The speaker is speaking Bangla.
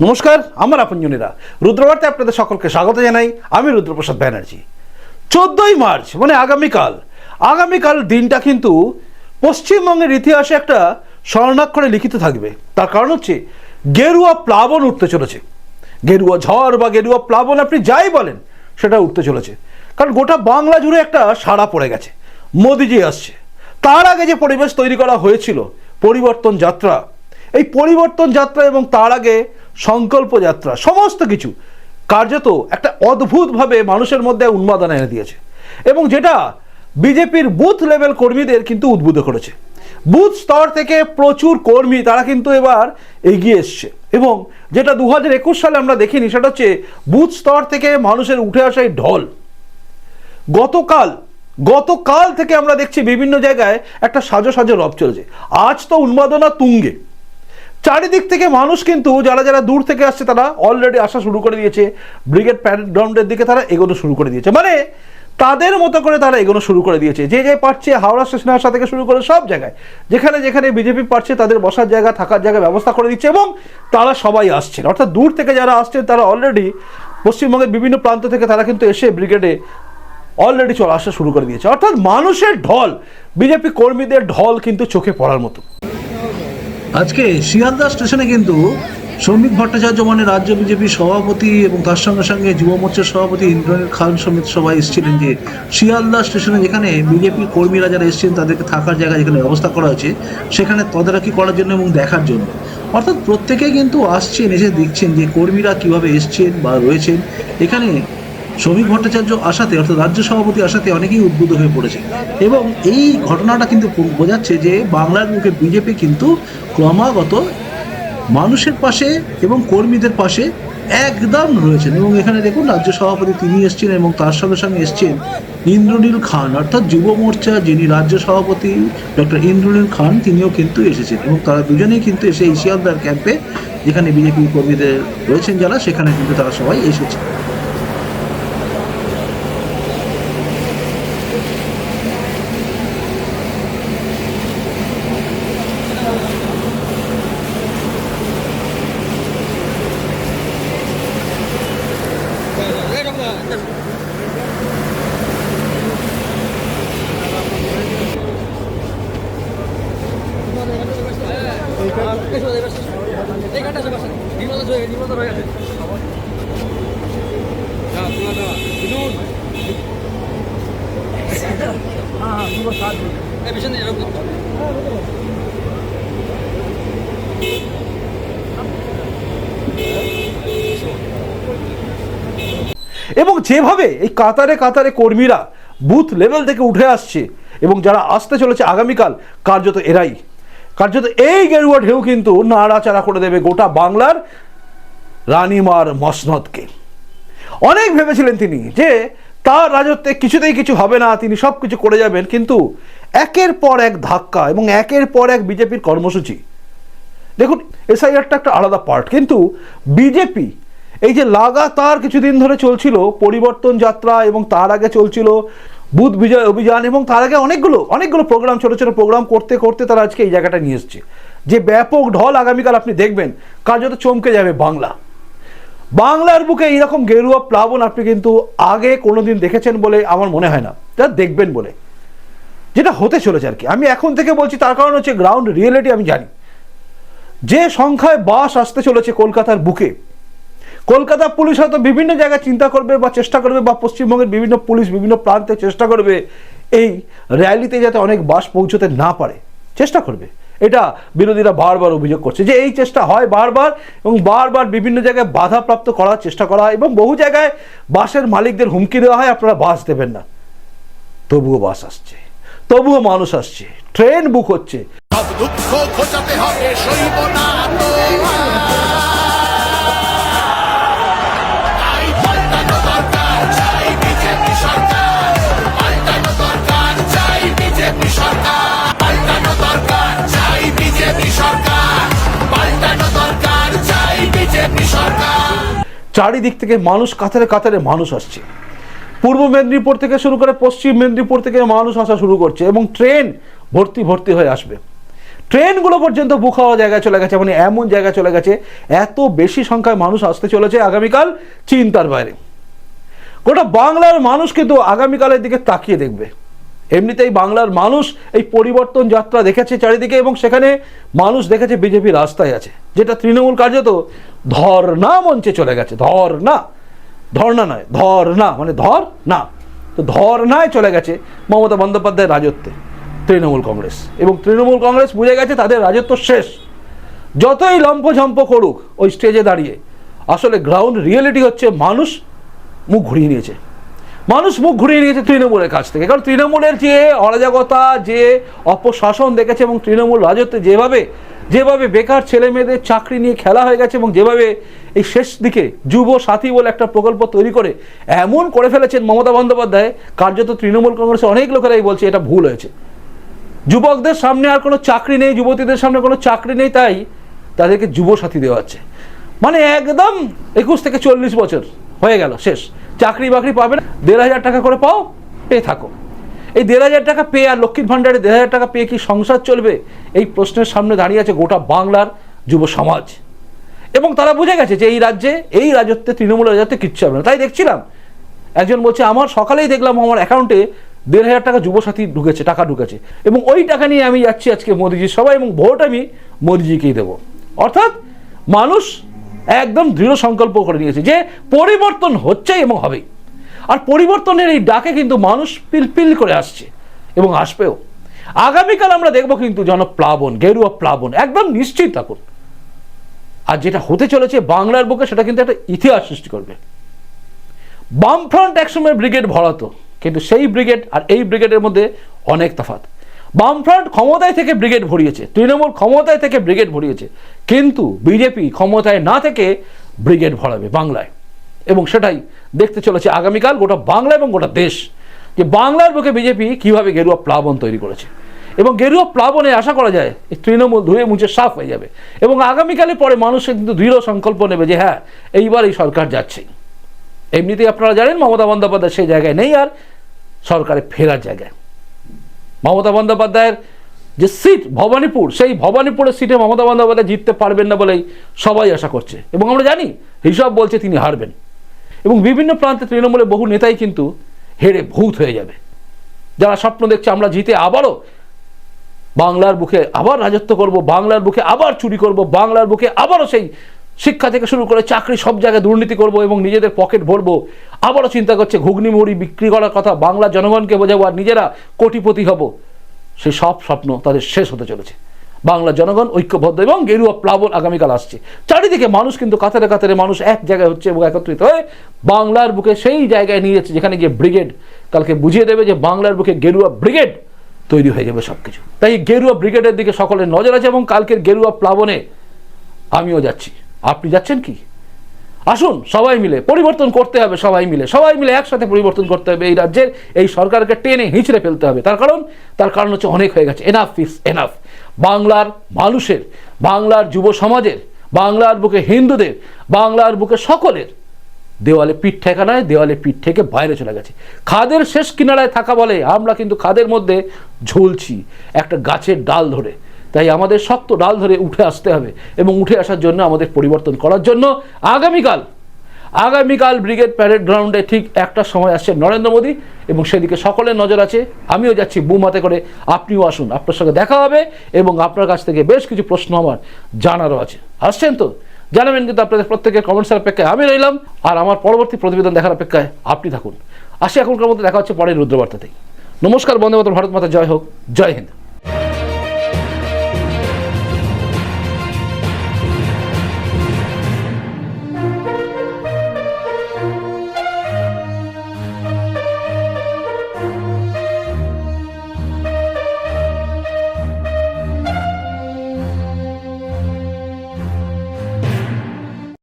নমস্কার, আমার আপনজনেরা রুদ্রবার্তায় আপনাদের সকলকে স্বাগত জানাই। আমি রুদ্রপ্রসাদ ব্যানার্জি। 14ই মার্চ মানে আগামীকাল দিনটা কিন্তু পশ্চিমবঙ্গের ইতিহাসে একটা স্বর্ণাক্ষরে লিখিত থাকবে। তার কারণ হচ্ছে গেরুয়া প্লাবন উঠতে চলেছে। গেরুয়া ঝড় বা গেরুয়া প্লাবন আপনি যাই বলেন, সেটা উঠতে চলেছে। কারণ গোটা বাংলা জুড়ে একটা সাড়া পড়ে গেছে, মোদিজি আসছে। তার আগে যে পরিবেশ তৈরি করা হয়েছিল পরিবর্তন যাত্রা, এই পরিবর্তন যাত্রা এবং তার আগে সংকল্প যাত্রা, সমস্ত কিছু কার্যত একটা অদ্ভুতভাবে মানুষের মধ্যে উন্মাদনা এনে দিয়েছে এবং যেটা বিজেপির বুথ লেভেল কর্মীদের কিন্তু উদ্বুদ্ধ করেছে। বুথ স্তর থেকে প্রচুর কর্মী তারা কিন্তু এবার এগিয়ে এসছে এবং যেটা 2021 সালে আমরা দেখিনি, সেটা হচ্ছে বুথ স্তর থেকে মানুষের উঠে আসা এই ঢল। গতকাল থেকে আমরা দেখছি বিভিন্ন জায়গায় একটা সাজো রব চলেছে। আজ তো উন্মাদনা তুঙ্গে, চারিদিক থেকে মানুষ কিন্তু যারা দূর থেকে আসছে তারা অলরেডি আসা শুরু করে দিয়েছে। ব্রিগেড প্যারেড গ্রাউন্ডের দিকে তারা এগোনো শুরু করে দিয়েছে, মানে তাদের মতো করে তারা এগোনো শুরু করে দিয়েছে। যে পারছে হাওড়া স্টেশনে আসা থেকে শুরু করে সব জায়গায় যেখানে বিজেপি পারছে তাদের বসার জায়গা থাকার জায়গা ব্যবস্থা করে দিচ্ছে এবং তারা সবাই আসছে। অর্থাৎ দূর থেকে যারা আসছেন তারা অলরেডি পশ্চিমবঙ্গের বিভিন্ন প্রান্ত থেকে তারা কিন্তু এসে ব্রিগেডে অলরেডি চলে আসা শুরু করে দিয়েছে। অর্থাৎ মানুষের ঢল, বিজেপি কর্মীদের ঢল কিন্তু চোখে পড়ার মতো। আজকে শিয়ালদা স্টেশনে কিন্তু শ্রমিক ভট্টাচার্য মানে রাজ্য বিজেপি সভাপতি এবং তার সঙ্গে সঙ্গে যুব মোর্চার সভাপতি ইন্দ্রনীল খান সমিত সবাই এসেছিলেন। যে শিয়ালদা স্টেশনে যেখানে বিজেপির কর্মীরা যারা এসেছেন তাদেরকে থাকার জায়গা যেখানে ব্যবস্থা করা হয়েছে সেখানে তদারকি করার জন্য এবং দেখার জন্য। অর্থাৎ প্রত্যেকেই কিন্তু আসছেন, এসে দেখছেন যে কর্মীরা কিভাবে এসছেন বা রয়েছেন। এখানে শ্রমিক ভট্টাচার্য আসাতে অর্থাৎ রাজ্য সভাপতি আসাতে অনেকেই উদ্বুদ্ধ হয়ে পড়েছে এবং এই ঘটনাটা কিন্তু বোঝাচ্ছে যে বাংলার মুখে বিজেপি কিন্তু ক্রমাগত মানুষের পাশে এবং কর্মীদের পাশে একদম রয়েছেন। এবং এখানে দেখুন রাজ্য সভাপতি তিনি এসছেন এবং তার সঙ্গে সঙ্গে এসছেন ইন্দ্রনীল খান, অর্থাৎ যুব মোর্চা যিনি রাজ্য সভাপতি ডক্টর ইন্দ্রনীল খান, তিনিও কিন্তু এসেছেন এবং তারা দুজনেই কিন্তু এসে এই শিয়ালদার ক্যাম্পে যেখানে বিজেপি কর্মীদের রয়েছেন যারা, সেখানে কিন্তু তারা সবাই এসেছে। এবং যেভাবে এই কাতারে কর্মীরা বুথ লেভেল থেকে উঠে আসছে এবং যারা আসতে চলেছে আগামীকাল, কার্যত এই গেরুয়া ঢেউ কিন্তু নাড়াচাড়া করে দেবে গোটা বাংলার রানীমার মসনদকে। অনেক ভেবেছিলেন তিনি যে তার রাজত্বে কিছুতেই কিছু হবে না, তিনি সব কিছু করে যাবেন, কিন্তু একের পর এক ধাক্কা এবং একের পর এক বিজেপির কর্মসূচি। দেখুন, এসআইআরটা একটা আলাদা পার্ট, কিন্তু বিজেপি এই যে লাগাতার কিছুদিন ধরে চলছিল পরিবর্তন যাত্রা এবং তার আগে চলছিল বুথ বিজয় অভিযান এবং তার আগে অনেকগুলো প্রোগ্রাম, ছোট প্রোগ্রাম করতে তারা আজকে এই জায়গাটা নিয়ে এসছে। যে ব্যাপক ঢল আগামীকাল আপনি দেখবেন, কার্যত চমকে যাবে বাংলার বুকে এইরকম গেরুয়া প্লাবন আপনি কিন্তু আগে কোনোদিন দেখেছেন বলে আমার মনে হয় না, তা দেখবেন বলে যেটা হতে চলেছে আর কি। আমি এখন থেকে বলছি, তার কারণ হচ্ছে গ্রাউন্ড রিয়েলিটি আমি জানি। যে সংখ্যায় বাস আসতে চলেছে কলকাতার বুকে, কলকাতা পুলিশ হয়তো বিভিন্ন জায়গায় চিন্তা করবে বা চেষ্টা করবে, বা পশ্চিমবঙ্গের বিভিন্ন পুলিশ বিভিন্ন প্রান্তে চেষ্টা করবে এই র্যালিতে যাতে অনেক বাস পৌঁছতে না পারে, চেষ্টা করবে। এটা বিরোধীরা বারবার অভিযোগ করছে যে এই চেষ্টা হয় বারবার এবং বারবার বিভিন্ন জায়গায় বাধাপ্রাপ্ত করার চেষ্টা করা হয় এবং বহু জায়গায় বাসের মালিকদের হুমকি দেওয়া হয় আপনারা বাস দেবেন না। তবুও বাস আসছে, তবুও মানুষ আসছে, ট্রেন বুক হচ্ছে। চারিদিক থেকে মানুষ, কাতারে মানুষ আসছে। পূর্ব মেদিনীপুর থেকে শুরু করে পশ্চিম মেদিনীপুর থেকে মানুষ আসা শুরু করছে এবং ট্রেন ভর্তি হয়ে আসবে। ট্রেনগুলো পর্যন্ত বুক হওয়া জায়গায় চলে গেছে, মানে এমন জায়গায় চলে গেছে, এত বেশি সংখ্যায় মানুষ আসতে চলেছে আগামীকাল, চিন্তার বাইরে। গোটা বাংলার মানুষ কিন্তু আগামীকালের দিকে তাকিয়ে দেখবে। এমনিতেই বাংলার মানুষ এই পরিবর্তন যাত্রা দেখেছে চারিদিকে, এবং সেখানে মানুষ দেখেছে বিজেপি রাস্তায় আছে, যেটা তৃণমূল কার্যত ধর্ণা মঞ্চে চলে গেছে। ধর্ণা নয়, ধর্ণা মানে ধর না, তো ধর্ণায় চলে গেছে মমতা বন্দ্যোপাধ্যায়ের রাজত্বে তৃণমূল কংগ্রেস। এবং তৃণমূল কংগ্রেস বুঝে গেছে তাদের রাজত্ব শেষ। যতই লম্পঝম্প করুক ওই স্টেজে দাঁড়িয়ে, আসলে গ্রাউন্ড রিয়েলিটি হচ্ছে মানুষ মুখ ঘুরিয়ে নিয়েছে। মানুষ মুখ ঘুরিয়ে নিয়েছে তৃণমূলের কাছ থেকে। কারণ তৃণমূলের যে অরাজকতা, যে অপশাসন দেখেছে, এবং তৃণমূল রাজত্বে যেভাবে বেকার ছেলে মেয়েদের চাকরি নিয়ে খেলা হয়ে গেছে, এবং যেভাবে এই শেষ দিকে যুব সাথী বলে একটা প্রকল্প তৈরি করে এমন করে ফেলেছেন মমতা বন্দ্যোপাধ্যায়, কার্যত তৃণমূল কংগ্রেসের অনেক লোকেরাই বলছে এটা ভুল হয়েছে। যুবকদের সামনে আর কোনো চাকরি নেই, যুবতীদের সামনে কোনো চাকরি নেই, তাই তাদেরকে যুব সাথী দেওয়া হচ্ছে। মানে একদম 21 থেকে 40 বছর হয়ে গেল, শেষ, চাকরি বাকরি পাবে না, 1,500 টাকা করে পাও, পেয়ে থাকো। এই 1,500 টাকা পেয়ে আর লক্ষ্মীর ভাণ্ডারে 1,500 টাকা পেয়ে কি সংসার চলবে? এই প্রশ্নের সামনে দাঁড়িয়ে আছে গোটা বাংলার যুব সমাজ। এবং তারা বুঝে গেছে যে এই রাজ্যে, এই রাজত্বে, তৃণমূলের রাজত্বে কিচ্ছু হবে না। তাই দেখছিলাম একজন বলছে, আমার সকালেই দেখলাম আমার অ্যাকাউন্টে 1,500 টাকা যুবসাথী ঢুকেছে, টাকা ঢুকেছে, এবং ওই টাকা নিয়ে আমি যাচ্ছি আজকে মোদিজির সভায়, এবং ভোট আমি মোদিজিকেই দেবো। অর্থাৎ মানুষ একদম দৃঢ় সংকল্প করে নিয়েছে যে পরিবর্তন হচ্ছে এবং হবেই। আর পরিবর্তনের এই ডাকে কিন্তু মানুষ পিলপিল করে আসছে এবং আসবেও। আগামীকাল আমরা দেখবো কিন্তু জনপ্লাবন, গেরুয়া প্লাবন, একদম নিশ্চিত থাকুন। আর যেটা হতে চলেছে বাংলার বুকে, সেটা কিন্তু একটা ইতিহাস সৃষ্টি করবে। বামফ্রন্ট একসময় ব্রিগেড ভরাতো, কিন্তু সেই ব্রিগেড আর এই ব্রিগেডের মধ্যে অনেক তফাৎ। বামফ্রন্ট ক্ষমতায় থেকে ব্রিগেড ভরিয়েছে, তৃণমূল ক্ষমতায় থেকে ব্রিগেড ভরিয়েছে, কিন্তু বিজেপি ক্ষমতায় না থেকে ব্রিগেড ভরাবে বাংলায়। এবং সেটাই দেখতে চলেছে আগামীকাল গোটা বাংলা এবং গোটা দেশ, যে বাংলার বুকে বিজেপি কিভাবে গেরুয়া প্লাবন তৈরি করেছে। এবং গেরুয়া প্লাবনে আশা করা যায় এই তৃণমূল ধুয়ে মুছে সাফ হয়ে যাবে। এবং আগামীকালে পরে মানুষের কিন্তু দৃঢ় সংকল্প নেবে যে হ্যাঁ, এইবার এই সরকার যাচ্ছে। এমনিতেই আপনারা জানেন মমতা বন্দ্যোপাধ্যায় সেই জায়গায় নেই, আর সরকারে ফেরার জায়গায়। মমতা বন্দ্যোপাধ্যায়ের যে সিট ভবানীপুর, সেই ভবানীপুরের সিটে মমতা বন্দ্যোপাধ্যায় জিততে পারবেন না বলেই সবাই আশা করছে, এবং আমরা জানি হিসাব বলছে তিনি হারবেন। এবং বিভিন্ন প্রান্তে তৃণমূলের বহু নেতাই কিন্তু হেরে ভূত হয়ে যাবে, যারা স্বপ্ন দেখছে আমরা জিতে আবারও বাংলার বুকে আবার রাজত্ব করব, বাংলার বুকে আবার চুরি করব, বাংলার বুকে আবারও সেই শিক্ষা থেকে শুরু করে চাকরি সব জায়গায় দুর্নীতি করব এবং নিজেদের পকেট ভরবো। আবারও চিন্তা করছে ঘুগনি মুড়ি বিক্রি করার কথা, বাংলার জনগণকে বোঝাবো আর নিজেরা কোটিপতি হব। সেই সব স্বপ্ন তাদের শেষ হতে চলেছে। বাংলার জনগণ ঐক্যবদ্ধ এবং গেরুয়া প্লাবন আগামীকাল আসছে। চারিদিকে মানুষ কিন্তু কাতারে কাতারে মানুষ এক জায়গায় হচ্ছে এবং একত্রিত হয়ে বাংলার বুকে সেই জায়গায় নিয়ে যাচ্ছে যেখানে গিয়ে ব্রিগেড কালকে বুঝিয়ে দেবে যে বাংলার বুকে গেরুয়া ব্রিগেড তৈরি হয়ে যাবে সবকিছু। তাই গেরুয়া ব্রিগেডের দিকে সকলের নজর আছে এবং কালকের গেরুয়া প্লাবনে আমিও যাচ্ছি। আপনি যাচ্ছেন কি? আসুন সবাই মিলে পরিবর্তন করতে হবে, সবাই মিলে একসাথে পরিবর্তন করতে হবে। এই রাজ্যের এই সরকারকে টেনে হিঁচড়ে ফেলতে হবে। তার কারণ হচ্ছে অনেক হয়ে গেছে, এনাফ ইজ এনাফ। বাংলার মানুষের, বাংলার যুব সমাজের, বাংলার বুকে হিন্দুদের, বাংলার বুকে সকলের দেওয়ালে পিঠ ঠেকা নয়, দেওয়ালে পিঠ থেকে বাইরে চলে গেছে। খাদের শেষ কিনারায় থাকা বলে আমরা কিন্তু খাদের মধ্যে ঝুলছি একটা গাছের ডাল ধরে। তাই আমাদের শক্ত ডাল ধরে উঠে আসতে হবে এবং উঠে আসার জন্য আমাদের পরিবর্তন করার জন্য আগামীকাল ব্রিগেড প্যারেড গ্রাউন্ডে ঠিক একটা সময় আসছে নরেন্দ্র মোদী এবং সেদিকে সকলের নজর আছে। আমিও যাচ্ছি বুম হাতে করে, আপনিও আসুন, আপনার সঙ্গে দেখা হবে এবং আপনার কাছ থেকে বেশ কিছু প্রশ্ন আমার জানারও আছে। আসছেন তো? জানাবেন কিন্তু আপনাদের প্রত্যেকের কমেন্টসের অপেক্ষায় আমি রইলাম, আর আমার পরবর্তী প্রতিবেদন দেখার অপেক্ষায় আপনি থাকুন। আসি এখনকার মধ্যে দেখা হচ্ছে পরের রুদ্রবার্তাতেই। নমস্কার, বন্দে মাতরম, ভারত মাতা জয় হোক, জয় হিন্দ।